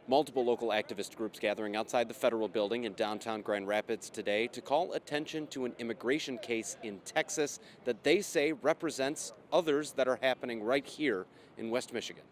Multiple local activist groups gathering outside the federal building in downtown Grand Rapids today to call attention to an immigration case in Texas that they say represents others that are happening right here in West Michigan.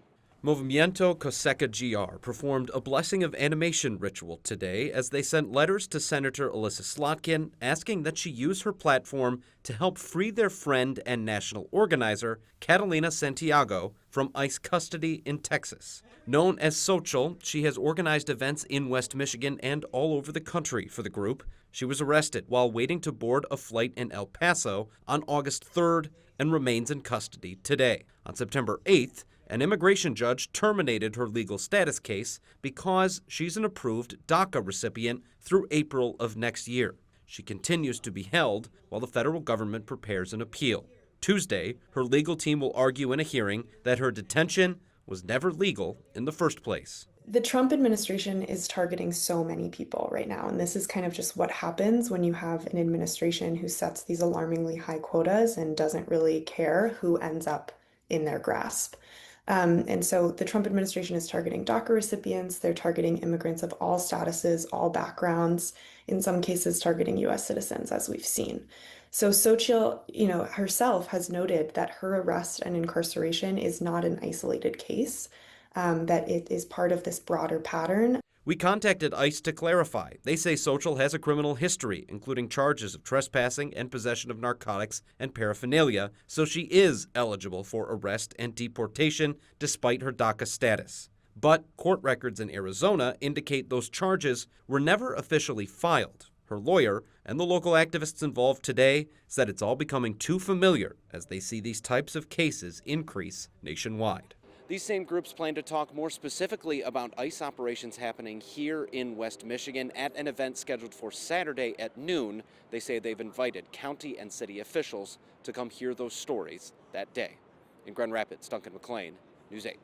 Movimiento Cosecha GR performed a blessing of animation ritual today as they sent letters to Senator Elissa Slotkin asking that she use her platform to help free their friend and national organizer, Catalina Santiago, from ICE custody in Texas. Known as Social, she has organized events in West Michigan and all over the country for the group. She was arrested while waiting to board a flight in El Paso on August 3rd and remains in custody today. On September 8th, an immigration judge terminated her legal status case because she's an approved DACA recipient through April of next year. She continues to be held while the federal government prepares an appeal. Tuesday, her legal team will argue in a hearing that her detention was never legal in the first place. The Trump administration is targeting so many people right now, and this is kind of just what happens when you have an administration who sets these alarmingly high quotas and doesn't really care who ends up in their grasp. And so the Trump administration is targeting DACA recipients. They're targeting immigrants of all statuses, all backgrounds, in some cases targeting U.S. citizens, as we've seen. So Xochitl, herself has noted that her arrest and incarceration is not an isolated case, that it is part of this broader pattern. We contacted ICE to clarify. They say Xochitl has a criminal history, including charges of trespassing and possession of narcotics and paraphernalia, so she is eligible for arrest and deportation despite her DACA status. But court records in Arizona indicate those charges were never officially filed. Her lawyer and the local activists involved today said it's all becoming too familiar as they see these types of cases increase nationwide. These same groups plan to talk more specifically about ICE operations happening here in West Michigan at an event scheduled for Saturday at noon. They say they've invited county and city officials to come hear those stories that day. In Grand Rapids, Duncan McLean, News 8.